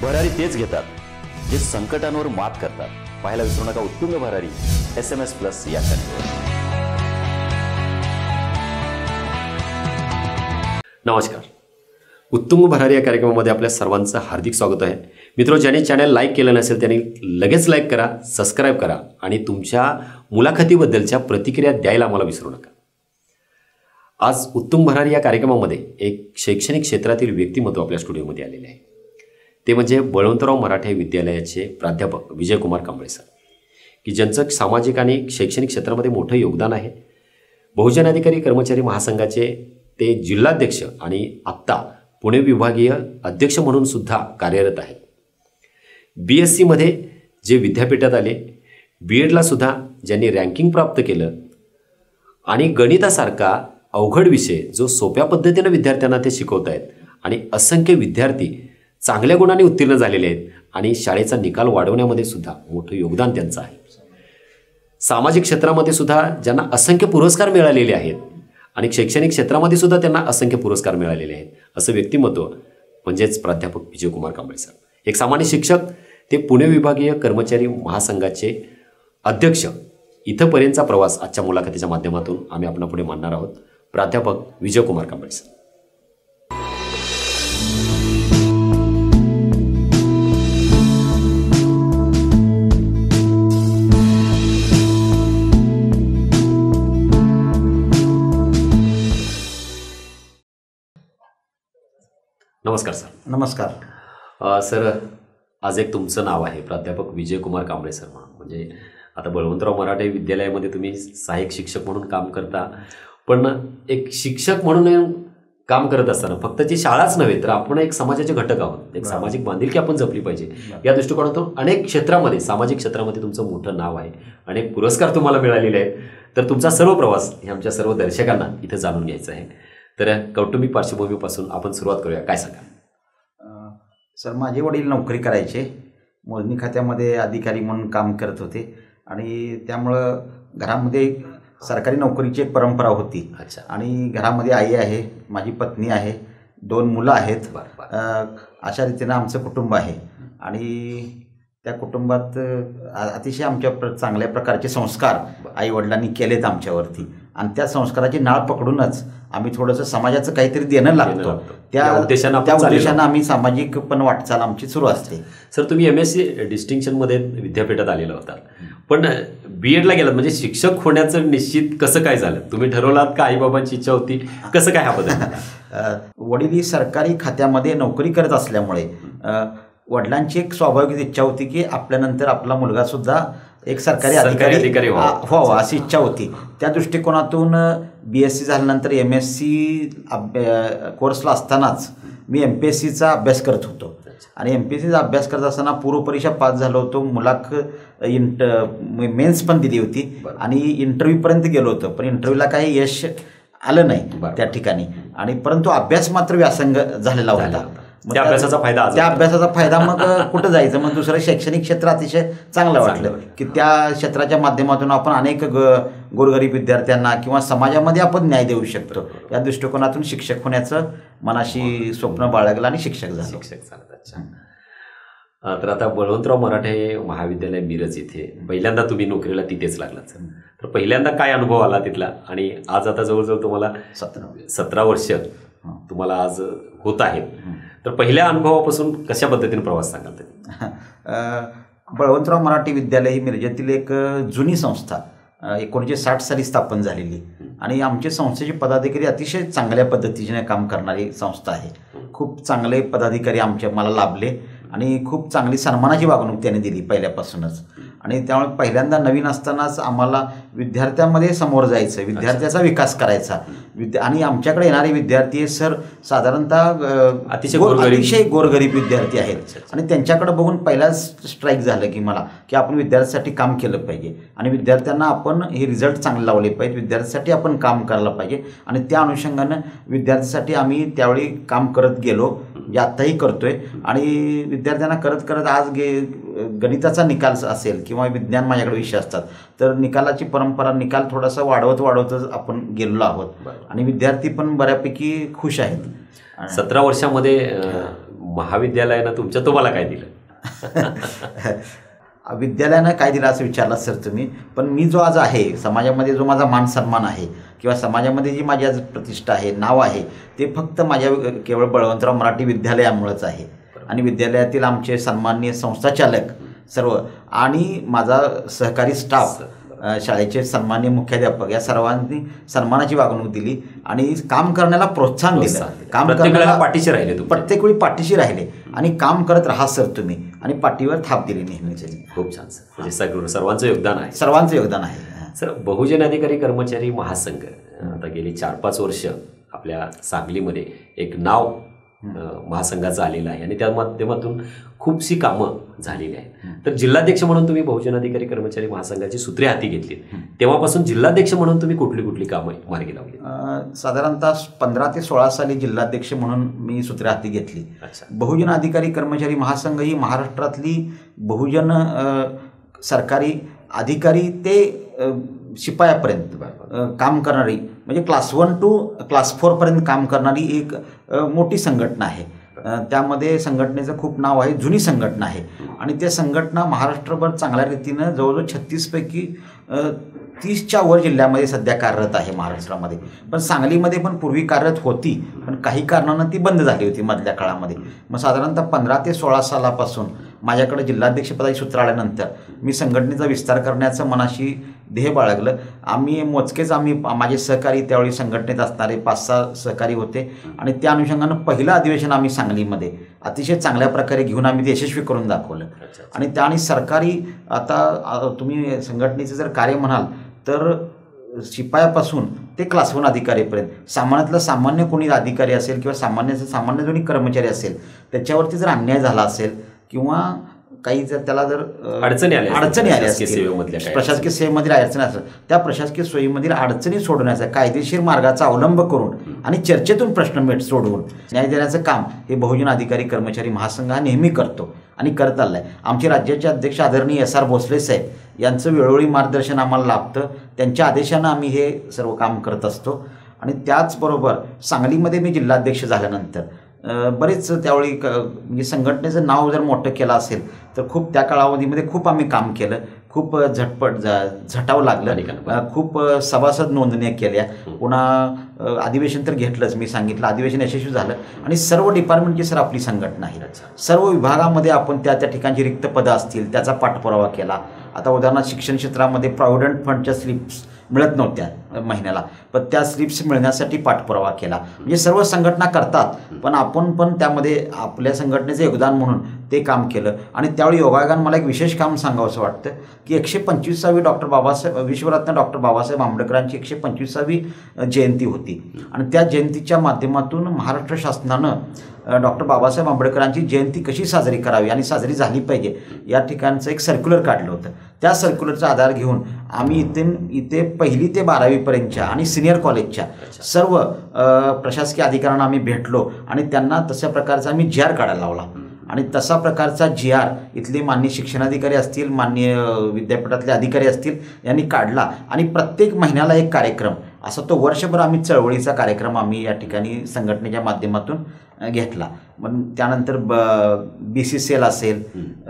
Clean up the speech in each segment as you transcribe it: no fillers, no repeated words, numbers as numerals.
भरारी तेच घेतात जे संकटांवर मात करतात. पाहायला विसरू नका उत्तुंग भरारी SMS प्लस या चॅनलवर. नमस्कार. उत्तुंग भरारी या कार्यक्रमामध्ये आपल्या सर्वांचं हार्दिक स्वागत आहे. मित्रो, ज्याने चॅनल लाईक केलं नसेल त्यांनी लगेच लाईक करा, सबस्क्राईब करा आणि तुमच्या मुलाखतीबद्दलच्या प्रतिक्रिया द्यायला मला विसरू नका. आज उत्तुंग भरारी या कार्यक्रमामध्ये एक शैक्षणिक क्षेत्रातील व्यक्तिमत्व आपल्या स्टुडिओमध्ये आलेले आहे. ते म्हणजे बळवंतराव मराठे विद्यालयाचे प्राध्यापक विजयकुमार कांबळे सर, की ज्यांचं सामाजिक आणि शैक्षणिक क्षेत्रामध्ये मोठं योगदान आहे. बहुजन अधिकारी कर्मचारी महासंघाचे ते जिल्हाध्यक्ष आणि आत्ता पुणे विभागीय अध्यक्ष म्हणून सुद्धा कार्यरत आहेत. BSc जे विद्यापीठात आले, B.Edला सुद्धा ज्यांनी रँकिंग प्राप्त केलं आणि गणितासारखा अवघड विषय जो सोप्या पद्धतीनं विद्यार्थ्यांना ते शिकवत आहेत आणि असंख्य विद्यार्थी चांगल्या गुणांनी उत्तीर्ण झालेले आहेत आणि शाळेचा निकाल वाढवण्यामध्ये सुद्धा मोठं योगदान त्यांचं आहे. सामाजिक क्षेत्रामध्ये सुद्धा ज्यांना असंख्य पुरस्कार मिळालेले आहेत आणि शैक्षणिक क्षेत्रामध्ये सुद्धा त्यांना असंख्य पुरस्कार मिळालेले आहेत, असं व्यक्तिमत्व म्हणजेच प्राध्यापक विजयकुमार कांबळे सर. एक सामान्य शिक्षक ते पुणे विभागीय कर्मचारी महासंघाचे अध्यक्ष. इथंपर्यंतचा प्रवास आजच्या मुलाखतीच्या माध्यमातून आम्ही आपणापुढे मांडणार आहोत. प्राध्यापक विजयकुमार कांबळे सर. नमस्कार सर. नमस्कार सर, आज एक तुमचं नाव आहे प्राध्यापक विजयकुमार कांबळे सर म्हणून. म्हणजे आता बळवंतराव मराठे विद्यालयामध्ये तुम्ही सहाय्यक शिक्षक म्हणून काम करता, पण एक शिक्षक म्हणून काम करत असताना फक्त ती शाळाच नव्हे तर आपण एक समाजाचे घटक आहोत. एक सामाजिक बांधिलकी आपण जपली पाहिजे या दृष्टिकोनातून अनेक क्षेत्रामध्ये सामाजिक क्षेत्रामध्ये तुमचं मोठं नाव आहे, अनेक पुरस्कार तुम्हाला मिळालेले आहेत. तर तुमचा सर्व प्रवास हे आमच्या सर्व दर्शकांना इथं जाणून घ्यायचं आहे. तर कौटुंबिक पार्श्वभूमीपासून आपण सुरुवात करूया. काय सांगा सर? माझे वडील नोकरी करायचे, मोजणी खात्यामध्ये अधिकारी म्हणून काम करत होते आणि त्यामुळं घरामध्ये सरकारी नोकरीची एक परंपरा होती. अच्छा. आणि घरामध्ये आई आहे, माझी पत्नी आहे, 2 मुलं आहेत. अशा रीतीनं आमचं कुटुंब आहे आणि त्या कुटुंबात अतिशय आमच्या चांगल्या प्रकारचे संस्कार आईवडिलांनी केलेत आमच्यावरती आणि त्या संस्काराची नाळ पकडूनच आम्ही थोडंसं समाजाचं काहीतरी देणं लागतो. त्या उद्देशानं आम्ही सामाजिक पण वाटचाल आमची सुरू असते. सर, तुम्ही MSc डिस्टिंक्शनमध्ये विद्यापीठात आलेला होता, पण B.Edला गेलात. म्हणजे शिक्षक होण्याचं निश्चित कसं काय झालं? तुम्ही ठरवलात का आईबाबांची इच्छा होती? कसं काय हा बदल? वडील ही सरकारी खात्यामध्ये नोकरी करत असल्यामुळे वडिलांची एक स्वाभाविक इच्छा होती की आपल्यानंतर आपला मुलगा सुद्धा एक सरकारी अधिकारी व्हावा अशी इच्छा होती. त्या दृष्टिकोनातून BSc झाल्यानंतर MSc कोर्सला असतानाच मी MPSCचा अभ्यास करत होतो आणि MPSCचा अभ्यास करत असताना पूर्वपरीक्षा पास झालो होतो. मेन्स पण दिली होती आणि इंटरव्ह्यूपर्यंत गेलो होतो, पण इंटरव्ह्यूला काही यश आलं नाही त्या ठिकाणी. आणि परंतु अभ्यास मात्र व्यासंग झालेला होता. त्या अभ्यासाचा फायदा मग कुठं जायचं, मग दुसरं शैक्षणिक क्षेत्र अतिशय चांगलं वाटलं की त्या क्षेत्राच्या माध्यमातून आपण अनेक गोरगरीब विद्यार्थ्यांना किंवा समाजामध्ये आपण न्याय देऊ शकतो. या दृष्टिकोनातून शिक्षक होण्याचं मनाशी स्वप्न बाळगलं आणि शिक्षक झालं. अच्छा. तर आता बळवंतराव मराठे महाविद्यालय मिरज इथे पहिल्यांदा तुम्ही नोकरीला तिथेच लागलात सर. तर पहिल्यांदा काय अनुभव आला तिथला आणि आज आता जवळजवळ तुम्हाला 17 वर्ष तुम्हाला आज होत आहेत. तर पहिल्या अनुभवापासून कशा पद्धतीने प्रवास सांगाल तुम्ही? बळवंतराव मराठे विद्यालय ही मिरजेतील एक जुनी संस्था 1960 साली स्थापन झालेली आणि आमच्या संस्थेचे पदाधिकारी अतिशय चांगल्या पद्धतीने काम करणारी संस्था आहे. खूप चांगले पदाधिकारी मला लाभले आणि खूप चांगली सन्मानाची वागणूक त्याने दिली पहिल्यापासूनच. आणि त्यामुळे पहिल्यांदा नवीन असतानाच आम्हाला विद्यार्थ्यांमध्ये समोर जायचं, विद्यार्थ्याचा विकास करायचा. आणि आमच्याकडे येणारे विद्यार्थी सर साधारणतः अतिशय गोरगरीब विद्यार्थी आहेत आणि त्यांच्याकडे बघून पहिलाच स्ट्राईक झालं की मला की आपण विद्यार्थ्यांसाठी काम केलं पाहिजे आणि विद्यार्थ्यांना आपण हे रिझल्ट चांगले लावले पाहिजे, विद्यार्थ्यांसाठी आपण काम करायला पाहिजे. आणि त्या अनुषंगानं विद्यार्थ्यांसाठी आम्ही त्यावेळी काम करत गेलो, जे आत्ताही करतोय. आणि विद्यार्थ्यांना करत करत आज गणिताचा निकाल असेल किंवा विज्ञान माझ्याकडे विषय असतात तर निकालाची परंपरा निकाल थोडासा वाढवतच आपण गेलेलो आहोत आणि विद्यार्थी पण बऱ्यापैकी खुश आहेत. 17 वर्षामध्ये महाविद्यालयानं तुम्हाला काय दिलं? विद्यालयानं काय दिलं असं विचारलं सर तुम्ही, पण मी जो आज आहे समाजामध्ये, जो माझा मान सन्मान आहे किंवा समाजामध्ये जी माझी आज प्रतिष्ठा आहे, नाव आहे, ते फक्त माझ्या केवळ बळवंतराव मराठी विद्यालयामुळंच आहे. आणि विद्यालयातील आमचे सन्माननीय संस्थाचालक सर्व आणि माझा सहकारी स्टाफ, शाळेचे सन्माननीय मुख्याध्यापक या सर्वांनी सन्मानाची वागणूक दिली आणि काम करण्याला प्रोत्साहन दिलं. काम करण्याला पाठीशी राहिले, प्रत्येक वेळी पाठीशी राहिले आणि काम करत राहा सर तुम्ही, आणि पाठीवर थाप दिली नेहमीच. खूप छान सर. म्हणजे सर्वांचं योगदान आहे. सर्वांचं योगदान आहे सर. बहुजन अधिकारी कर्मचारी महासंघ आता गेली 4-5 वर्ष आपल्या सांगलीमध्ये एक नाव महासंघाचं आलेलं आहे आणि त्या माध्यमातून खूपशी कामं झालेली आहेत. तर जिल्हाध्यक्ष म्हणून तुम्ही बहुजन अधिकारी कर्मचारी महासंघाची सूत्रे हाती घेतली, तेव्हापासून जिल्हाध्यक्ष म्हणून तुम्ही कुठली कामं मार्गी लावली? साधारणतः 15 ते 16 साली जिल्हाध्यक्ष म्हणून मी सूत्रे हाती घेतली. बहुजन अधिकारी कर्मचारी महासंघ ही महाराष्ट्रातली बहुजन सरकारी अधिकारी ते शिपायापर्यंत काम करणारी, म्हणजे क्लास 1 to क्लास 4 पर्यंत काम करणारी एक मोठी संघटना आहे. त्यामध्ये संघटनेचं खूप नाव आहे, जुनी संघटना आहे आणि त्या संघटना महाराष्ट्रभर चांगल्या रीतीनं जवळजवळ 36 पैकी 30च्या वर जिल्ह्यामध्ये सध्या कार्यरत आहे महाराष्ट्रामध्ये. पण सांगलीमध्ये पण पूर्वी कार्यरत होती, पण काही कारणानं ती बंद झाली होती मधल्या काळामध्ये. मग साधारणतः 15 ते 16 सालापासून माझ्याकडे जिल्हाध्यक्षपदाची सूत्र आल्यानंतर मी संघटनेचा विस्तार करण्याचं मनाशी ध्येय बाळगलं. माझे सहकारी त्यावेळी संघटनेत असणारे 5-6 सहकारी होते आणि त्या अनुषंगानं पहिलं अधिवेशन आम्ही सांगलीमध्ये अतिशय चांगल्या प्रकारे घेऊन आम्ही ते यशस्वी करून दाखवलं. आणि सरकारी आता तुम्ही संघटनेचं जर कार्य म्हणाल तर शिपायापासून ते क्लास 1 अधिकारीपर्यंत सामान्यातला सामान्य कोणी अधिकारी असेल किंवा सामान्य कोणी कर्मचारी असेल त्याच्यावरती जर अन्याय झाला असेल किंवा काही जर त्याला जर अडचणी आल्या प्रशासकीय सेवेमधील अडचणी असेल, त्या प्रशासकीय सोयीमधील अडचणी सोडवण्याचा कायदेशीर मार्गाचा अवलंब करून आणि चर्चेतून प्रश्न सोडवून न्याय देण्याचं काम हे बहुजन अधिकारी कर्मचारी महासंघ हा नेहमी करतो आणि करत आला आहे. आमचे राज्याचे अध्यक्ष आदरणीय SR भोसले साहेब यांचं वेळोवेळी मार्गदर्शन आम्हाला लाभतं. त्यांच्या आदेशानं आम्ही हे सर्व काम करत असतो. आणि त्याचबरोबर सांगलीमध्ये मी जिल्हाध्यक्ष झाल्यानंतर बरेच त्यावेळी म्हणजे संघटनेचं नाव जर मोठं केलं असेल तर खूप त्या कालावधीमध्ये खूप आम्ही काम केलं. खूप झटावं लागलं. खूप सभासद नोंदण्या केल्या. पुन्हा अधिवेशन तर घेतलंच, मी सांगितलं अधिवेशन यशस्वी झालं आणि सर्व डिपार्टमेंटची सर आपली संघटना आहे. सर्व विभागामध्ये आपण त्या ठिकाणची रिक्त पदं असतील त्याचा पाठपुरावा केला. आता उदाहरणार्थ शिक्षण क्षेत्रामध्ये प्रॉव्हिडंट फंडच्या स्लिप्स मिळत नव्हत्या महिन्याला, पण त्या स्लिप्स मिळण्यासाठी पाठपुरावा केला. म्हणजे सर्व संघटना करतात, पण आपण पण त्यामध्ये आपल्या संघटनेचं योगदान म्हणून ते काम केलं. आणि त्यावेळी योगायोगानं मला एक विशेष काम सांगावंसं वाटतं की 125वी विश्वरत्न डॉक्टर बाबासाहेब आंबेडकरांची 125वी जयंती होती आणि त्या जयंतीच्या माध्यमातून महाराष्ट्र शासनानं डॉक्टर बाबासाहेब आंबेडकरांची जयंती कशी साजरी करावी आणि साजरी झाली पाहिजे या ठिकाणचं एक सर्क्युलर काढलं होतं. त्या सर्क्युलरचा आधार घेऊन आम्ही इथे 1ली ते 12वीपर्यंतच्या आणि सिनियर कॉलेजच्या सर्व प्रशासकीय अधिकाऱ्यांना आम्ही भेटलो आणि त्यांना तशा प्रकारचा आम्ही GR काढायला लावला. आणि तसा प्रकारचा GR इथले माननीय शिक्षणाधिकारी असतील, माननीय विद्यापीठातले अधिकारी असतील यांनी काढला आणि प्रत्येक महिन्याला एक कार्यक्रम असा तो वर्षभर आम्ही चळवळीचा कार्यक्रम आम्ही या ठिकाणी संघटनेच्या माध्यमातून घेतला. मग त्यानंतर BCCL असेल,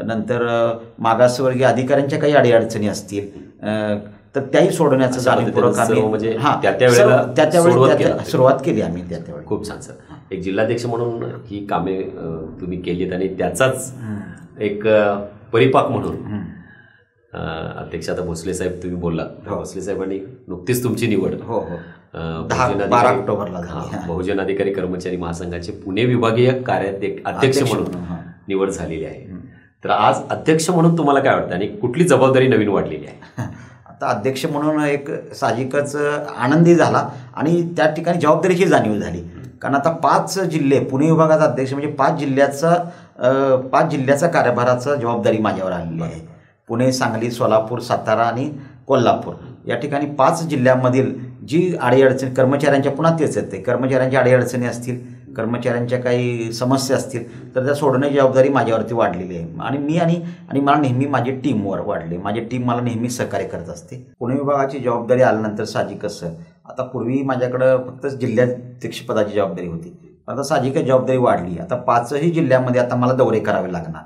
नंतर मागासवर्गीय अधिकाऱ्यांच्या काही अडीअडचणी असतील तर त्याही सोडवण्याचं जाणीवपूर्वक आम्ही त्यावेळी सुरुवात केली आम्ही त्यावेळी. खूप छान सर. एक जिल्हाध्यक्ष म्हणून ही कामे तुम्ही केलीत आणि त्याचाच एक परिपाक म्हणून अध्यक्ष आता भोसले साहेब तुम्ही बोललात, भोसले साहेबांनी नुकतीच तुमची निवड 12 ऑक्टोबरला बहुजन अधिकारी कर्मचारी महासंघाचे पुणे विभागीय अध्यक्ष म्हणून निवड झालेली आहे. तर आज अध्यक्ष म्हणून तुम्हाला काय वाटतं आणि कुठली जबाबदारी नवीन वाढलेली आहे? आता अध्यक्ष म्हणून एक साहजिकच आनंदी झाला आणि त्या ठिकाणी जबाबदारीची जाणीव झाली. कारण आता 5 जिल्हे पुणे विभागाचा अध्यक्ष म्हणजे 5 जिल्ह्याचा कारभाराचा जबाबदारी माझ्यावर आलेली आहे. पुणे, सांगली, सोलापूर, सातारा आणि कोल्हापूर या ठिकाणी 5 जिल्ह्यामधील जी अडीअडचणी कर्मचाऱ्यांच्या पुन्हा तेच येते, कर्मचाऱ्यांच्या अडीअडचणी असतील, कर्मचाऱ्यांच्या काही समस्या असतील तर त्या सोडण्याची जबाबदारी माझ्यावरती वाढलेली आहे. आणि मला नेहमी माझी टीमवर वाढली. माझी टीम मला नेहमी सहकार्य करत असते. पुणे विभागाची जबाबदारी आल्यानंतर साहजिकच आता पूर्वी माझ्याकडं फक्त जिल्हाध्यक्षपदाची जबाबदारी होती, आता साहजिक जबाबदारी वाढली. आता 5ही जिल्ह्यामध्ये आता मला दौरे करावे लागणार.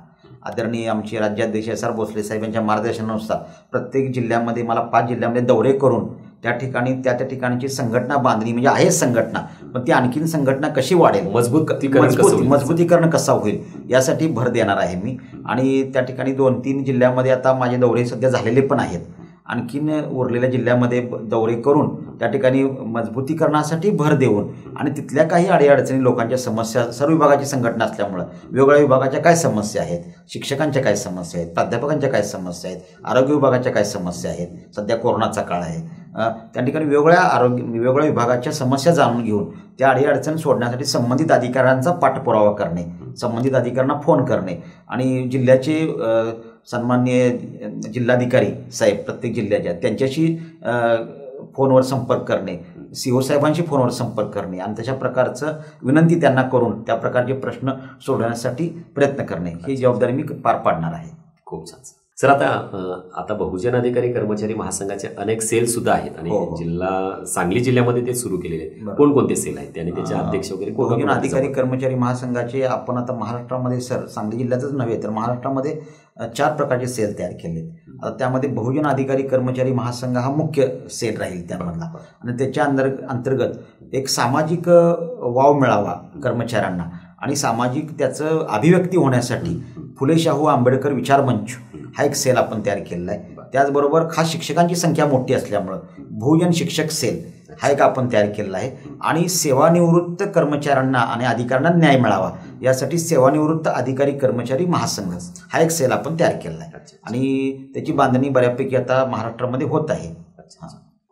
आदरणीय आमचे राज्याध्यक्ष S.R. भोसले साहेब यांच्या मार्गदर्शनानुसार प्रत्येक जिल्ह्यामध्ये मला 5 जिल्ह्यामध्ये दौरे करून त्या ठिकाणी त्या ठिकाणची संघटना बांधणी म्हणजे आहे संघटना, पण ती आणखीन संघटना कशी वाढेल, मजबूतीकरण कसं होईल यासाठी भर देणार आहे मी. आणि त्या ठिकाणी 2-3 जिल्ह्यामध्ये आता माझे दौरे सध्या झालेले पण आहेत. आणखीन उरलेल्या जिल्ह्यामध्ये दौरे करून त्या ठिकाणी मजबूतीकरणासाठी भर देऊन आणि तिथल्या काही अडीअडचणी लोकांच्या समस्या, सर्व विभागाची संघटना असल्यामुळं वेगवेगळ्या विभागाच्या काय समस्या आहेत, शिक्षकांच्या काय समस्या आहेत, प्राध्यापकांच्या काय समस्या आहेत, आरोग्य विभागाच्या काय समस्या आहेत, सध्या कोरोनाचा काळ आहे, त्या ठिकाणी वेगवेगळ्या विभागाच्या समस्या जाणून घेऊन त्या अडीअडचणी सोडण्यासाठी संबंधित अधिकाऱ्यांचा पाठपुरावा करणे, संबंधित अधिकाऱ्यांना फोन करणे आणि जिल्ह्याचे सन्माननीय जिल्हाधिकारी साहेब प्रत्येक जिल्ह्याच्या त्यांच्याशी फोनवर संपर्क करणे, CO साहेबांशी फोनवर संपर्क करणे आणि तशा प्रकारचं विनंती त्यांना करून त्या प्रकारचे प्रश्न सोडवण्यासाठी प्रयत्न करणे ही जबाबदारी मी पार पाडणार आहे. खूप छान सर. आता बहुजन अधिकारी कर्मचारी महासंघाचे अनेक सेल सुद्धा आहेत आणि सांगली जिल्ह्यामध्ये ते सुरू केलेले आहेत. कोणकोणते सेल आहेत आणि त्याचे अध्यक्ष वगैरे कोण? बहुजन अधिकारी कर्मचारी महासंघाचे आपण आता महाराष्ट्रामध्ये सांगली जिल्ह्यातच नव्हे तर महाराष्ट्रामध्ये 4 प्रकारचे सेल तयार केले. आता त्यामध्ये बहुजन अधिकारी कर्मचारी महासंघ हा मुख्य सेल राहील त्यामधला आणि त्याच्या अंतर्गत एक सामाजिक वाव मिळावा कर्मचाऱ्यांना आणि सामाजिक त्याचं अभिव्यक्ती होण्यासाठी फुले शाहू आंबेडकर विचार मंच हा एक सेल आपण तयार केलेला आहे. त्याचबरोबर खास शिक्षकांची संख्या मोठी असल्यामुळं बहुजन शिक्षक सेल हा एक आपण तयार केलेला आहे आणि सेवानिवृत्त कर्मचाऱ्यांना आणि अधिकाऱ्यांना न्याय मिळावा यासाठी सेवानिवृत्त अधिकारी कर्मचारी महासंघ हा एक सेल आपण तयार केलेला आहे आणि त्याची बांधणी बऱ्यापैकी आता महाराष्ट्रामध्ये होत आहे.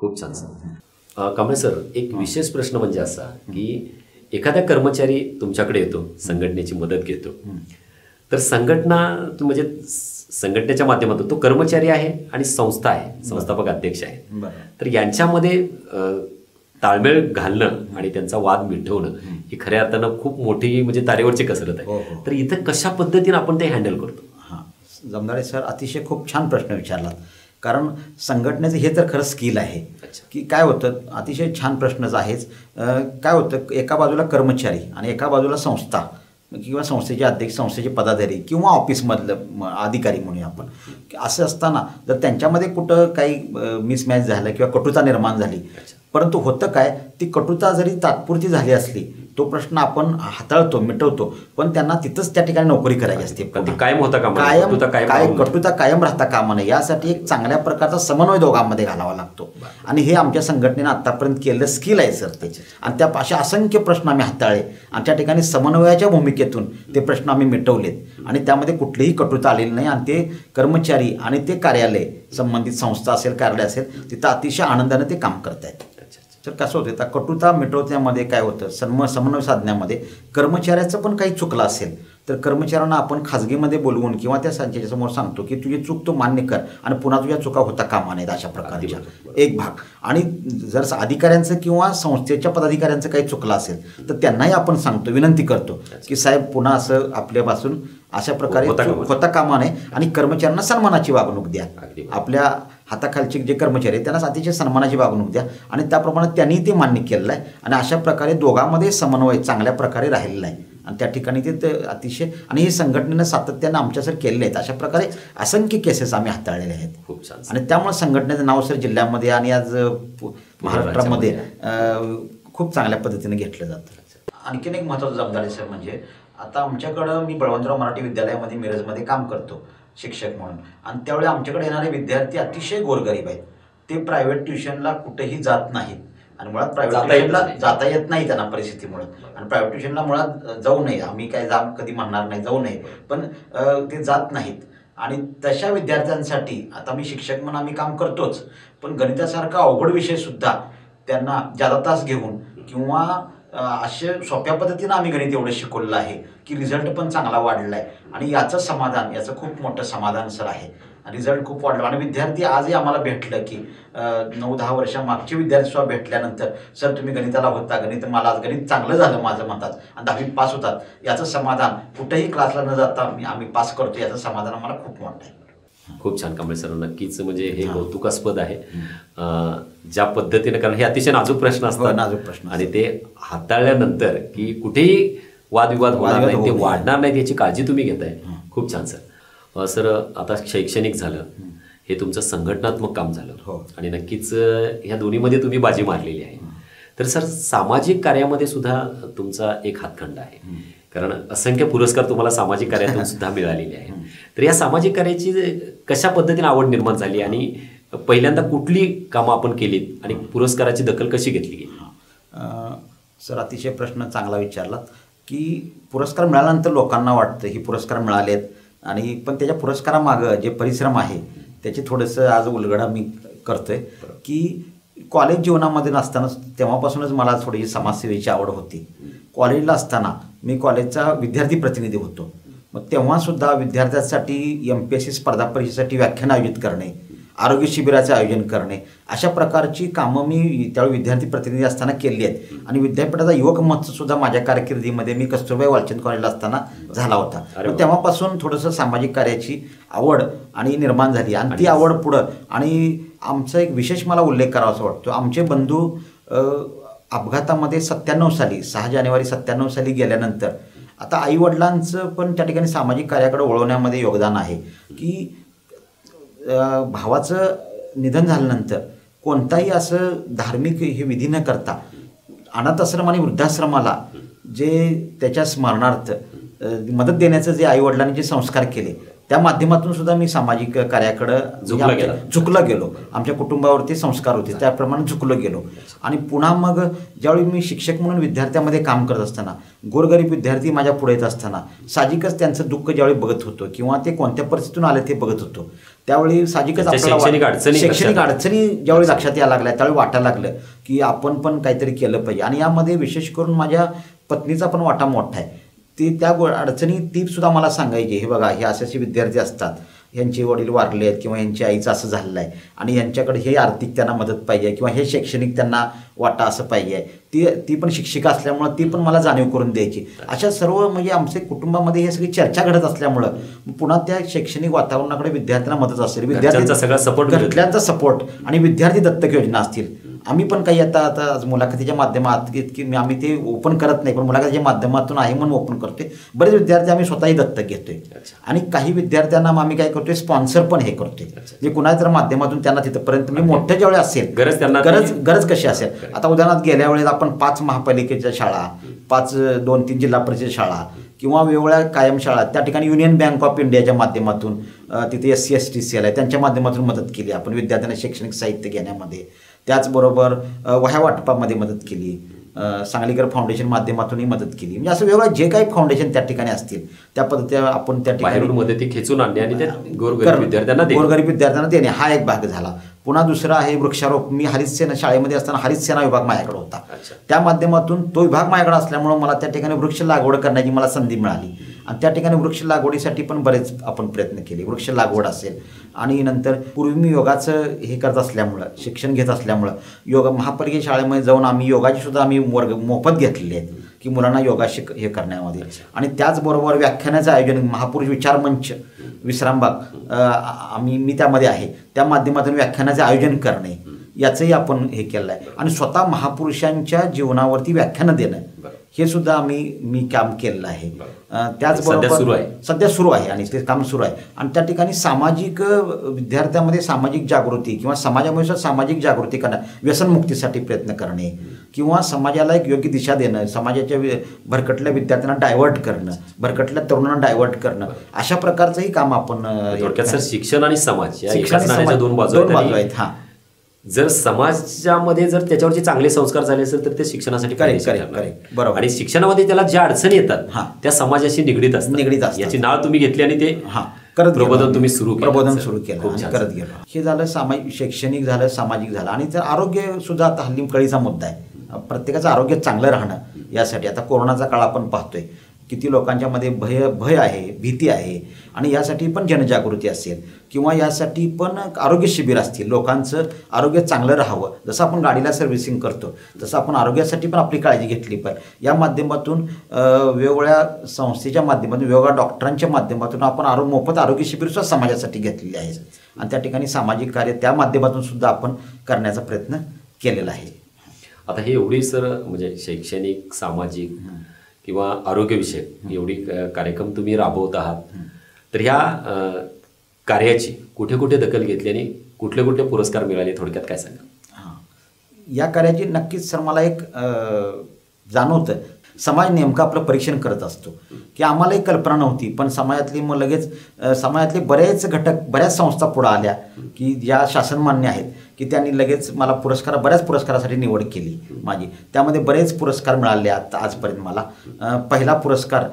खूप छान सर. कांबळे सर, एक विशेष प्रश्न म्हणजे असा की एखादा कर्मचारी तुमच्याकडे येतो, संघटनेची मदत घेतो, तर संघटना म्हणजे संघटनेच्या माध्यमातून तो कर्मचारी आहे आणि संस्था आहे, संस्थापक अध्यक्ष आहे, तर यांच्यामध्ये ताळमेळ घालणं आणि त्यांचा वाद मिटवणं ही खऱ्या अर्थानं खूप मोठी म्हणजे तारेवरची कसरत आहे. तर इथं कशा पद्धतीने आपण ते हँडल करतो? हां, जमदाडे सर अतिशय खूप छान प्रश्न विचारलात. कारण संघटनेचं हे तर खरं स्किल आहे की काय होतं, अतिशय छान प्रश्नच आहेच. काय होतं, एका बाजूला कर्मचारी आणि एका बाजूला संस्था किंवा संस्थेचे अध्यक्ष, संस्थेचे पदाधिकारी किंवा ऑफिसमधलं अधिकारी म्हणूया आपण, असं असताना जर त्यांच्यामध्ये कुठं काही मिसमॅच झालं किंवा कटुता निर्माण झाली, परंतु होतं काय, ती कटुता जरी तात्पुरती झाली असली तो प्रश्न आपण हाताळतो, मिटवतो, पण त्यांना तिथंच त्या ठिकाणी नोकरी करायची असते. कायम होता कटुता कायम राहता कामा नये यासाठी एक चांगल्या प्रकारचा समन्वय दोघांमध्ये घालावा लागतो आणि हे आमच्या संघटनेनं आतापर्यंत केलेलं स्किल आहे सर ते. आणि त्या अशा असंख्य प्रश्न आम्ही हाताळले आणि त्या ठिकाणी समन्वयाच्या भूमिकेतून ते प्रश्न आम्ही मिटवलेत आणि त्यामध्ये कुठलीही कटुता आलेली नाही आणि ते कर्मचारी आणि ते कार्यालय, संबंधित संस्था असेल, कार्यालय असेल, तिथं अतिशय आनंदाने ते काम करत आहेत. तर कसं होतं, आता कटुता मिटवण्यामध्ये काय होतं, समन्वय साधण्यामध्ये कर्मचाऱ्याचं पण काही चुकलं असेल तर कर्मचाऱ्यांना आपण खाजगीमध्ये बोलवून किंवा त्या संस्थेच्यासमोर सांगतो की तुझी चूक तू मान्य कर आणि पुन्हा तुझ्या चुका होता कामा नयेत, अशा प्रकारच्या एक भाग. आणि जर अधिकाऱ्यांचं किंवा संस्थेच्या पदाधिकाऱ्यांचं काही चुकलं असेल तर त्यांनाही आपण सांगतो, विनंती करतो की साहेब पुन्हा असं आपल्यापासून अशा प्रकारे होता कामा नये आणि कर्मचाऱ्यांना सन्मानाची वागणूक द्या. आपल्या हाताखालचे जे कर्मचारी आहेत त्यांना अतिशय सन्मानाची वागणूक द्या आणि त्याप्रमाणे त्यांनी ते मान्य केलेलं आहे आणि अशा प्रकारे दोघांमध्ये समन्वय चांगल्या प्रकारे राहिलेला आहे आणि त्या ठिकाणी ते अतिशय, आणि हे संघटनेनं सातत्यानं आमच्यासर केलेले आहेत. अशा प्रकारे असंख्य केसेस आम्ही हाताळलेले आहेत. खूप छान. आणि त्यामुळे संघटनेचं नाव सर जिल्ह्यामध्ये आणि आज महाराष्ट्रामध्ये खूप चांगल्या पद्धतीने घेतलं जातं. आणखीन एक महत्त्वाचं जबाबदारी सर म्हणजे आता आमच्याकडं मी बळवंतराव मराठी विद्यालयामध्ये मिरजमध्ये काम करतो शिक्षक म्हणून आणि त्यावेळी आमच्याकडे येणारे विद्यार्थी अतिशय गोरगरीब आहेत. ते प्रायव्हेट ट्युशनला कुठेही जात नाहीत आणि मुळात प्रायव्हेट ट्युशनला जाता येत नाही त्यांना परिस्थितीमुळे आणि प्रायव्हेट ट्युशनला मुळात जाऊ नये, आम्ही काय कधी म्हणणार नाही जाऊ नये, पण ते जात नाहीत. आणि तशा विद्यार्थ्यांसाठी आता मी शिक्षक म्हणून आम्ही काम करतोच, पण गणितासारखा अवघड विषयसुद्धा त्यांना जादा तास घेऊन किंवा असे सोप्या पद्धतीनं आम्ही गणित एवढं शिकवलेलं आहे की रिझल्ट पण चांगला वाढलेला आहे आणि याचं खूप मोठं समाधान सर आहे. रिझल्ट खूप वाढला आणि विद्यार्थी आजही आम्हाला भेटलं की 9-10 वर्षामागचे विद्यार्थी सुद्धा भेटल्यानंतर सर तुम्ही गणिताला होता, मला आज गणित चांगलं झालं माझं म्हणतात आणि 10वीत पास होतात. याचं समाधान कुठेही क्लासला न जाता आम्ही पास करतो, याचं समाधान आम्हाला खूप मोठं आहे. खूप छान कांबळे सर, नक्कीच म्हणजे हे कौतुकास्पद आहे ज्या पद्धतीने, कारण हे अतिशय नाजूक प्रश्न असतात, नाजूक प्रश्न आणि ते हाताळल्यानंतर की कुठेही वादविवाद होणार नाही, ते वाढणार नाहीत याची काळजी तुम्ही घेताय. खूप छान सर. सर आता शैक्षणिक झालं, हे तुमचं संघटनात्मक काम झालं, आणि नक्कीच ह्या दोन्हीमध्ये तुम्ही बाजी मारलेली आहे. तर सर सामाजिक कार्यामध्ये सुद्धा तुमचा एक हातखंडा आहे, कारण असंख्य पुरस्कार तुम्हाला सामाजिक कार्यातून सुद्धा मिळालेले आहेत. तर या सामाजिक कार्याची कशा पद्धतीने आवड निर्माण झाली, आणि पहिल्यांदा कुठली कामं आपण केलीत, आणि पुरस्काराची दखल कशी घेतली गेली? सर अतिशय प्रश्न चांगला विचारलात, की पुरस्कार मिळाल्यानंतर लोकांना वाटतं ही पुरस्कार मिळालेत, आणि पण त्याच्या पुरस्कारामागं जे परिश्रम आहे त्याची थोडंसं आज उलगडा मी करतोय. की कॉलेज जीवनामध्ये नसताना तेव्हापासूनच मला थोडी समाजसेवेची आवड होती. कॉलेजला असताना मी कॉलेजचा विद्यार्थी प्रतिनिधी होतो. मग तेव्हासुद्धा विद्यार्थ्यांसाठी MPSC स्पर्धा परीक्षेसाठी व्याख्यान आयोजित करणे, आरोग्य शिबिराचे आयोजन करणे, अशा प्रकारची कामं मी त्यावेळी विद्यार्थी प्रतिनिधी असताना केली आहेत. आणि विद्यापीठाचा युवक महोत्सवसुद्धा माझ्या कारकिर्दीमध्ये मी कस्तुरबाई वालचंद कॉलेजला असताना झाला होता. तेव्हापासून थोडंसं सामाजिक कार्याची आवड आणि निर्माण झाली, आणि ती आवड पुढं. आणि आमचा एक विशेष मला उल्लेख करावासा वाटतो. आमचे बंधू अपघातामध्ये 97 साली 6 जानेवारी 97 साली गेल्यानंतर आता आईवडिलांचं पण त्या ठिकाणी सामाजिक कार्याकडे वळवण्यामध्ये योगदान आहे. की भावाचं निधन झाल्यानंतर कोणताही असं धार्मिक हे विधी न करता अनाथाश्रम आणि वृद्धाश्रमाला जे त्याच्या स्मरणार्थ मदत देण्याचं जे आईवडिलांनी जे संस्कार केले, त्या माध्यमातून सुद्धा मी सामाजिक कार्याकडं झुकलं गेलो. आमच्या कुटुंबावरती संस्कार होते त्याप्रमाणे झुकलं गेलो. आणि पुन्हा मग ज्यावेळी मी शिक्षक म्हणून विद्यार्थ्यामध्ये काम करत असताना, गोरगरीब विद्यार्थी माझ्या पुढे येत असताना साहजिकच त्यांचं दुःख ज्यावेळी बघत होतो किंवा ते कोणत्या परिस्थितीतून आले ते बघत होतो, त्यावेळी साहजिकच शैक्षणिक अडचणी ज्यावेळी लक्षात यायला लागल्या त्यावेळी वाटायला लागलं की आपण पण काहीतरी केलं पाहिजे. आणि यामध्ये विशेष करून माझ्या पत्नीचा पण वाटा मोठा आहे. ती त्या अडचणी ती सुद्धा मला सांगायची, हे बघा हे असे विद्यार्थी असतात, यांचे वडील वारले आहेत किंवा यांची आईचं असं झालेलं आहे, आणि यांच्याकडे हे आर्थिक त्यांना मदत पाहिजे किंवा हे शैक्षणिक त्यांना वाटा असं पाहिजे. ती पण शिक्षिका असल्यामुळं ती पण मला जाणीव करून द्यायची. अशा सर्व म्हणजे आमच्या कुटुंबामध्ये हे सगळी चर्चा घडत असल्यामुळं पुन्हा त्या शैक्षणिक वातावरणाकडे विद्यार्थ्यांना मदत असेल, विद्यार्थ्यांचा सगळा सपोर्ट, घरच्यांचा सपोर्ट, आणि विद्यार्थी दत्तक योजना असतील. आम्ही पण काही आता मुलाखतीच्या माध्यमात की आम्ही ते ओपन करत नाही, पण मुलाखतीच्या माध्यमातून आहे म्हणून ओपन करतोय. बरेच विद्यार्थी आम्ही स्वतःही दत्तक घेतोय, आणि काही विद्यार्थ्यांना आम्ही काय करतोय, स्पॉन्सर पण हे करतोय. म्हणजे कुणाच्या तर माध्यमातून त्यांना तिथपर्यंत म्हणजे मोठ्या ज्यावेळी असेल गरज कशी असेल. आता उदाहरणार्थ गेल्या वेळेस आपण 5 महापालिकेच्या शाळा, 2-3 जिल्हा परिषद शाळा किंवा वेगवेगळ्या कायम शाळा, त्या ठिकाणी युनियन बँक ऑफ इंडियाच्या माध्यमातून तिथे SC ST सेल आहे त्यांच्या माध्यमातून मदत केली आपण विद्यार्थ्यांना शैक्षणिक साहित्य घेण्यामध्ये. त्याचबरोबर वह्या वाटपामध्ये मदत केली, सांगलीकर फाउंडेशन माध्यमातूनही मदत केली. म्हणजे असं वेगळं जे काही फाउंडेशन त्या ठिकाणी असतील त्या पद्धतीने आपण त्या ठिकाणी मदती खेचून आणणे आणि गोरगरीब विद्यार्थ्यांना देणे हा एक भाग झाला. पुन्हा दुसरा आहे वृक्षारोपण. मी हरित सेना शाळेमध्ये असताना हरित सेना विभाग माझ्याकडे होता, त्या माध्यमातून तो विभाग माझ्याकडे असल्यामुळं मला त्या ठिकाणी वृक्ष लागवड करण्याची मला संधी मिळाली. आणि त्या ठिकाणी वृक्ष लागवडीसाठी पण बरेच आपण प्रयत्न केले. वृक्ष लागवड असेल, आणि नंतर पूर्वी मी योगाचं हे करत असल्यामुळं, शिक्षण घेत असल्यामुळं योग महापालिका शाळेमध्ये जाऊन आम्ही योगाची सुद्धा आम्ही वर्ग मोफत घेतलेले आहेत की मुलांना योगा हे करण्यामध्ये. आणि त्याचबरोबर व्याख्यानाचं आयोजन महापुरुष विचार मंच विश्रामबाग मी त्यामध्ये आहे, त्या माध्यमातून व्याख्यानाचे आयोजन करणे याचंही आपण हे केलं आहे. आणि स्वतः महापुरुषांच्या जीवनावरती व्याख्यानं देणं हे सुद्धा मी काम केलेलं आहे. त्याचबरोबर सध्या सुरू आहे आणि ते काम सुरू आहे. आणि त्या ठिकाणी सामाजिक विद्यार्थ्यांमध्ये सामाजिक जागृती किंवा समाजामध्ये सामाजिक जागृती करणं, व्यसनमुक्तीसाठी प्रयत्न करणे किंवा समाजाला एक योग्य दिशा देणं, समाजाच्या भरकटल्या विद्यार्थ्यांना डायव्हर्ट करणं, भरकटल्या तरुणांना डायव्हर्ट करणं, अशा प्रकारचंही काम आपण शिक्षण आणि समाज या दोन बाजू आहेत. हां, जर समाजामध्ये जर त्याच्यावरचे चांगले संस्कार झाले असेल तर ते शिक्षणासाठी बरोबर. आणि शिक्षणामध्ये त्याला ज्या अडचणी येतात त्या समाजाशी निगडीत असतात. याची नाळ तुम्ही घेतली आणि ते प्रबोधन तुम्ही सुरू केलं करत गेलो. हे झालं शैक्षणिक झालं, सामाजिक झालं. आणि तर आरोग्य सुद्धा आता हल्ली कळीचा मुद्दा आहे. प्रत्येकाचं आरोग्य चांगलं राहणं यासाठी आता कोरोनाचा काळ आपण पाहतोय, किती लोकांच्या मध्ये भय आहे, भीती आहे. आणि यासाठी पण जनजागृती असेल किंवा यासाठी पण आरोग्य शिबिर असतील, लोकांचं आरोग्य चांगलं राहावं. जसं आपण गाडीला सर्व्हिसिंग करतो तसं आपण आरोग्यासाठी पण आपली काळजी घेतली पाहिजे. या माध्यमातून वेगवेगळ्या संस्थेच्या माध्यमातून, वेगवेगळ्या डॉक्टरांच्या माध्यमातून आपण मोफत आरोग्य शिबिरसुद्धा समाजासाठी घेतलेले आहे आणि त्या ठिकाणी सामाजिक कार्य त्या माध्यमातून सुद्धा आपण करण्याचा प्रयत्न केलेला आहे. आता हे एवढी सर म्हणजे शैक्षणिक, सामाजिक किंवा आरोग्यविषयक एवढी कार्यक्रम तुम्ही राबवत आहात, तर ह्या कार्याची कुठे कुठे दखल घेतली आणि कुठले कुठले पुरस्कार मिळाले, थोडक्यात काय सांगा? हां, या कार्याची नक्कीच सर मला एक जाणवतं, समाज नेमकं आपलं परीक्षण करत असतो की आम्हालाही कल्पना नव्हती, पण समाजातली मग लगेच समाजातले बरेच घटक, बऱ्याच संस्था पुढं आल्या की ज्या शासनमान्य आहेत की त्यांनी लगेच मला बऱ्याच पुरस्कारासाठी निवड केली माझी. त्यामध्ये बरेच पुरस्कार मिळाले आजपर्यंत मला. पहिला पुरस्कार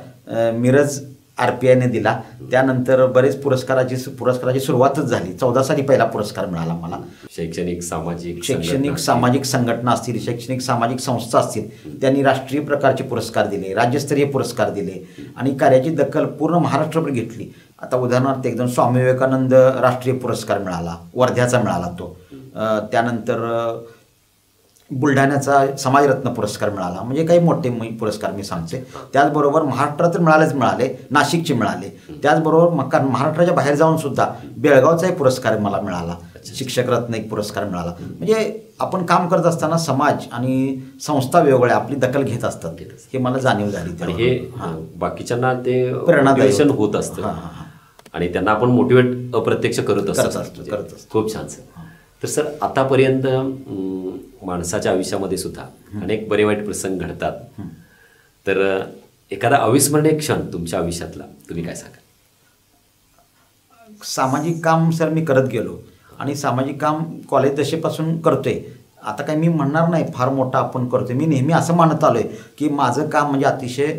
मिरज RPIने दिला. त्यानंतर बरेच पुरस्काराची सुरुवातच झाली. 14 साली पहिला पुरस्कार मिळाला मला. शैक्षणिक सामाजिक संघटना असतील, शैक्षणिक सामाजिक संस्था असतील, त्यांनी राष्ट्रीय प्रकारचे पुरस्कार दिले, राज्यस्तरीय पुरस्कार दिले आणि कार्याची दखल पूर्ण महाराष्ट्रभर घेतली. आता उदाहरणार्थ एकदम स्वामी विवेकानंद राष्ट्रीय पुरस्कार मिळाला, वर्ध्याचा मिळाला तो. त्यानंतर बुलढाण्याचा समाजरत्न पुरस्कार मिळाला. म्हणजे काही मोठे पुरस्कार मी सांगते. त्याचबरोबर महाराष्ट्रात मिळाले, नाशिकचे मिळाले. त्याचबरोबर महाराष्ट्राच्या बाहेर जाऊन सुद्धा बेळगावचाही पुरस्कार मला मिळाला, शिक्षक रत्न एक पुरस्कार मिळाला. म्हणजे आपण काम करत असताना समाज आणि संस्था वेगवेगळ्या आपली दखल घेत असतात, हे मला जाणीव झाली. आणि हे बाकीच्यांना ते प्रेरणादायी होत असतं आणि त्यांना आपण मोटिवेट अप्रत्यक्ष करत असतो. खूप छान सर. तर सर आतापर्यंत माणसाच्या आयुष्यामध्ये सुद्धा अनेक बरे वाईट प्रसंग घडतात, तर एखादा अविस्मरणीय क्षण तुमच्या आयुष्यातला तुम्ही काय सांगाल? सामाजिक काम सर मी करत गेलो आणि सामाजिक काम कॉलेज दशेपासून करतोय. आता काही मी म्हणणार नाही फार मोठं आपण करतोय. मी नेहमी असं मानत आलोय की माझं काम म्हणजे अतिशय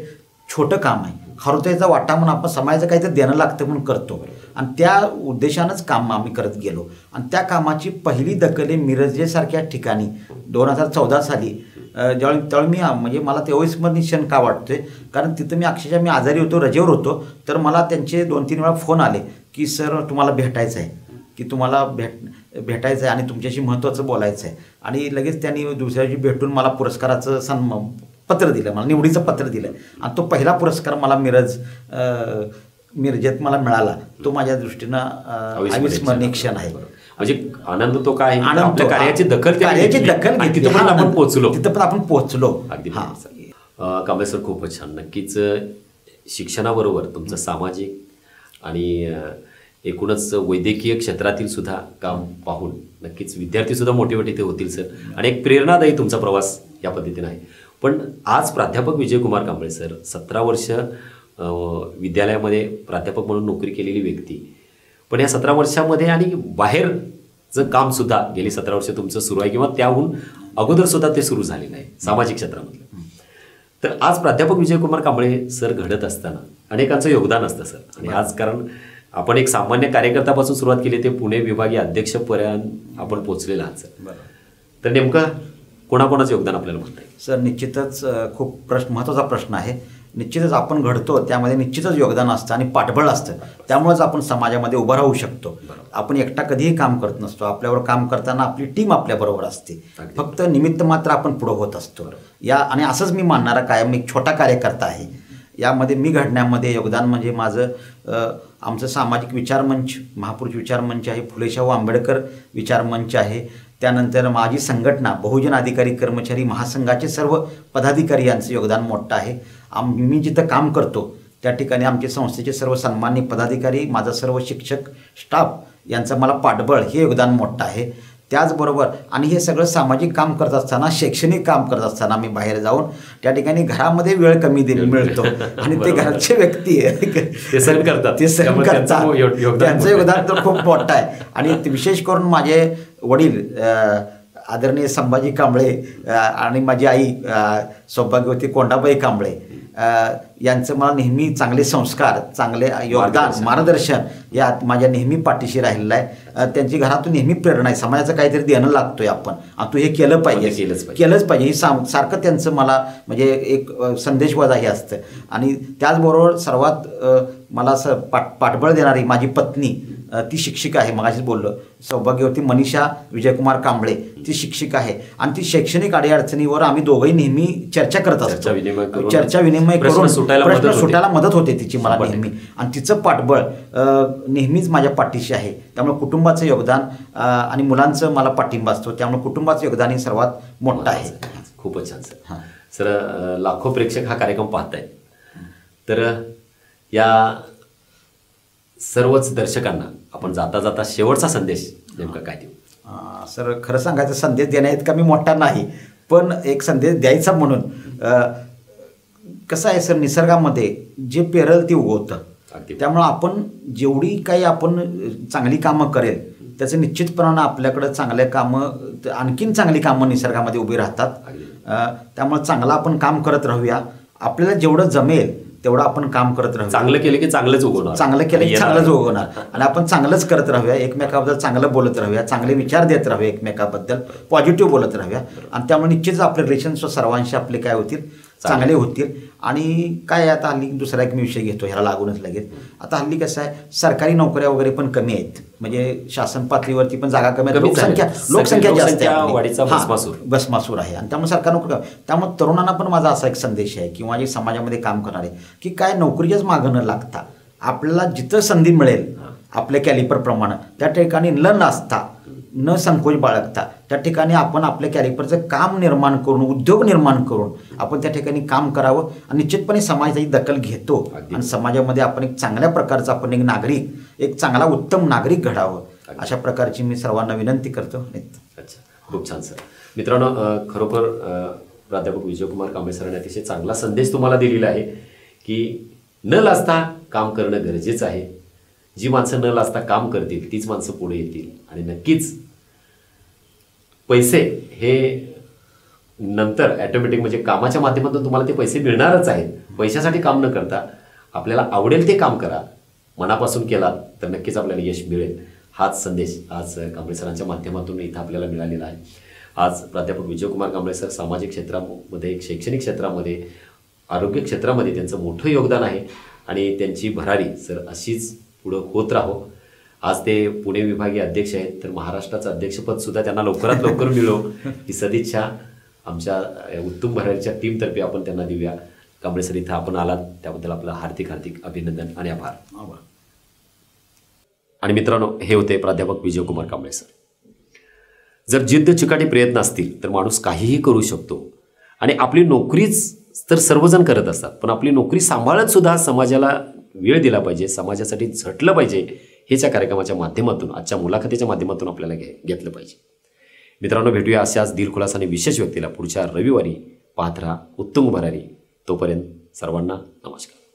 छोटं काम आहे. हरवतेचा वाटा म्हणून आपण समाजाचं काहीतरी देणं लागतं म्हणून करतो आणि त्या उद्देशानंच काम आम्ही करत गेलो. आणि त्या कामाची पहिली दखल मिरजेसारख्या ठिकाणी 2014 साली त्यावेळी मी म्हणजे मला ते अविस्मरणीय क्षण का वाटतोय, कारण तिथं मी अक्षरशः आजारी होतो, रजेवर होतो. तर मला त्यांचे 2-3 वेळा फोन आले की सर तुम्हाला भेटायचं आहे, की तुम्हाला भेटायचं आहे आणि तुमच्याशी महत्त्वाचं बोलायचं आहे. आणि लगेच त्यांनी दुसऱ्या दिवशी भेटून मला पुरस्काराचं पत्र दिलं, मला निवडीचं पत्र दिलं. आणि तो पहिला पुरस्कार मला मिरजेत मला मिळाला. तो माझ्या दृष्टीनं अविस्मरणीय क्षण आहे. म्हणजे आनंद तो काय, आपल्या कार्याची दखल घेतली, तिथं पण आपण पोहोचलो. अगदी कांबळे सर, खूपच छान. नक्कीच शिक्षणाबरोबर तुमचं सामाजिक आणि एकूणच वैद्यकीय क्षेत्रातील सुद्धा काम पाहून नक्कीच विद्यार्थी सुद्धा मोटिवेट इथे होतील सर. आणि एक प्रेरणादायी तुमचा प्रवास या पद्धतीने आहे. पण आज प्राध्यापक विजयकुमार कांबळे सर 17 वर्ष विद्यालयामध्ये प्राध्यापक म्हणून नोकरी केलेली व्यक्ती, पण या 17 वर्षामध्ये आणि बाहेरचं काम सुद्धा गेली 17 वर्ष तुमचं सुरू आहे किंवा त्याहून अगोदर सुद्धा ते सुरू झालेलं आहे सामाजिक क्षेत्रामधलं. तर आज प्राध्यापक विजयकुमार कांबळे सर घडत असताना अनेकांचं योगदान असतं सर. आणि आज कारण आपण एक सामान्य कार्यकर्त्यापासून सुरुवात केली ते पुणे विभागीय अध्यक्षपर्यंत आपण पोहोचलेला आहात सर. तर नेमकं कोणाकोणाचं योगदान आपल्याला म्हणता येईल? सर निश्चितच खूप महत्त्वाचा प्रश्न आहे. निश्चितच आपण घडतो त्यामध्ये निश्चितच योगदान असतं आणि पाठबळ असतं. त्यामुळेच आपण समाजामध्ये उभं राहू शकतो. आपण एकटा कधीही काम करत नसतो. आपल्यावर काम करताना आपली टीम आपल्याबरोबर असते. फक्त निमित्त मात्र आपण पुढं होत असतो. आणि असंच मी मानणारा कायम एक छोटा कार्यकर्ता आहे. यामध्ये मी घडण्यामध्ये योगदान म्हणजे माझं आमचं सामाजिक विचारमंच, महापुरुष विचारमंच आहे, फुले शाहू आंबेडकर विचारमंच आहे. त्यानंतर माझी संघटना बहुजन अधिकारी कर्मचारी महासंघाचे सर्व पदाधिकारी यांचं योगदान मोठं आहे. मी जिथं काम करतो त्या ठिकाणी आमचे संस्थेचे सर्व सन्माननीय पदाधिकारी, माझा सर्व शिक्षक स्टाफ यांचं मला पाठबळ हे योगदान मोठं आहे. त्याचबरोबर आणि हे सगळं सामाजिक काम करत असताना, शैक्षणिक काम करत असताना मी बाहेर जाऊन त्या ठिकाणी घरामध्ये वेळ कमी मिळतो आणि ते घरचे व्यक्ती ते सहन करतात, त्यांचं योगदान तर खूप मोठं आहे. आणि विशेष करून माझे वडील आदरणीय संभाजी कांबळे आणि माझी आई सौभाग्यवती कोंडाबाई कांबळे यांचं मला नेहमी चांगले संस्कार, चांगले योगदान, मार्गदर्शन यात माझ्या नेहमी पाठीशी राहिलेलं आहे. त्यांची घरातून नेहमी प्रेरणा आहे. समाजाचं काहीतरी देणं लागतोय आपण, तू हे केलं पाहिजे ही सारखं त्यांचं मला म्हणजे एक संदेशवजा हे असतं. आणि त्याचबरोबर सर्वात मला असं पाठबळ देणारी माझी पत्नी ती शिक्षिका आहे. मगाशीच बोललो सौभाग्यवती मनीषा विजयकुमार कांबळे ती शिक्षिका आहे आणि ती शैक्षणिक अडीअडचणीवर आम्ही दोघंही नेहमी चर्चा करत असतो. चर्चा विनिमय करून प्रश्न सुटायला मदत होते तिची मला नेहमी. आणि तिचं पाठबळ नेहमीच माझ्या पाठीशी आहे. त्यामुळे कुटुंबाचं योगदान आणि मुलांचं मला पाठिंबा असतो. त्यामुळे कुटुंबाचं योगदान हे सर्वात मोठं आहे. खूपच छान सर. सर लाखो प्रेक्षक हा कार्यक्रम पाहतायत, तर या सर्वच दर्शकांना आपण जाता जाता शेवटचा संदेश नेमका काय देऊ? सर खरं सांगायचं संदेश देण्याइतका मी मोठा नाही, पण एक संदेश द्यायचा म्हणून कसं आहे सर, निसर्गामध्ये जे पेरल ते उगवतं. त्यामुळं आपण जेवढी काही आपण चांगली कामं करेल त्याचं निश्चितपणानं आपल्याकडं चांगल्या कामं आणखीन चांगली कामं निसर्गामध्ये उभी राहतात. त्यामुळे चांगलं आपण काम करत राहूया. आपल्याला जेवढं जमेल तेवढं आपण काम करत राहू. चांगलं केलं की चांगलंच उगवणार, चांगलं केलं की चांगलंच उगवणार. आणि आपण चांगलंच करत राहूया. एकमेकाबद्दल चांगलं बोलत राहूया, चांगले विचार देत राहूया, एकमेकाबद्दल पॉझिटिव्ह बोलत राहूया. आणि त्यामुळे निश्चितच आपले रिलेशन्स सर्वांशी आपले काय होतील, चांगले होतील. आणि काय आता हल्ली दुसरा एक मी विषय घेतो ह्याला लागूनच लगेच. आता हल्ली कसं आहे, सरकारी नोकऱ्या वगैरे पण कमी आहेत, म्हणजे शासन पातळीवरती पण जागा कमी आहेत, लोकसंख्या जास्त आहे, भस्मासूर आहे. आणि त्यामुळे सरकार नोकरी, त्यामुळे तरुणांना पण माझा असा एक संदेश आहे किंवा जे समाजामध्ये काम करणारे की काय नोकरीच्याच मागं न लागता आपल्याला जिथं संधी मिळेल आपल्या कॅलिपरप्रमाणे त्या ठिकाणी न नाचता न संकोच बाळगता त्या ठिकाणी आपण आपल्या कॅलिपरचं काम निर्माण करून, उद्योग निर्माण करून आपण त्या ठिकाणी काम करावं. आणि निश्चितपणे समाजाची दखल घेतो आणि समाजामध्ये आपण एक चांगल्या प्रकारचा आपण एक नागरिक, एक चांगला उत्तम नागरिक घडावं, अशा प्रकारची मी सर्वांना विनंती करतो. अच्छा, खूप छान सर. मित्रांनो, खरोखर प्राध्यापक विजयकुमार कांबळे सरांनी अतिशय चांगला संदेश तुम्हाला दिलेला आहे की न लाजता काम करणं गरजेचं आहे. जी माणसं न लाजता काम करतील तीच माणसं पुढे येतील. आणि नक्कीच पैसे हे नंतर ॲटोमॅटिक, म्हणजे कामाच्या माध्यमातून तुम्हाला ते पैसे मिळणारच आहेत. पैशासाठी काम न करता आपल्याला आवडेल ते काम करा, मनापासून केला तर नक्कीच आपल्याला यश मिळेल. हाच संदेश आज कांबळे सरांच्या माध्यमातून इथं आपल्याला मिळालेला आहे. आज प्राध्यापक विजयकुमार कांबळे सर सामाजिक क्षेत्रामध्ये, शैक्षणिक क्षेत्रामध्ये, आरोग्य क्षेत्रामध्ये त्यांचं मोठं योगदान आहे आणि त्यांची भरारी सर अशीच पुढं होत राहो. आज ते पुणे विभागीय अध्यक्ष आहेत, तर महाराष्ट्राचं अध्यक्षपदसुद्धा त्यांना लवकरात लवकर मिळो ही सदिच्छा आमच्या उत्तम भरारीच्या टीमतर्फे आपण त्यांना देऊया. कांबळे सर, इथं आपण आलात त्याबद्दल आपलं हार्दिक हार्दिक अभिनंदन आणि आभार. आणि मित्रांनो, हे होते प्राध्यापक विजयकुमार कांबळे सर. जर जिद्द चिकाटी प्रयत्न असतील तर माणूस काहीही करू शकतो. आणि आपली नोकरीच तर सर्वजण करत असतात, पण आपली नोकरी सांभाळत सुद्धा समाजाला वेळ दिला पाहिजे, समाजासाठी झटलं पाहिजे, हेच या कार्यक्रमाच्या माध्यमातून, आजच्या मुलाखतीच्या माध्यमातून आपल्याला घेतलं पाहिजे. मित्रांनो, भेटूया अशाच दिलखुलास आणि विशेष व्यक्तीला पुढच्या रविवारी. पाहत राहा उत्तुंग भरारी. तोपर्यंत सर्वांना नमस्कार.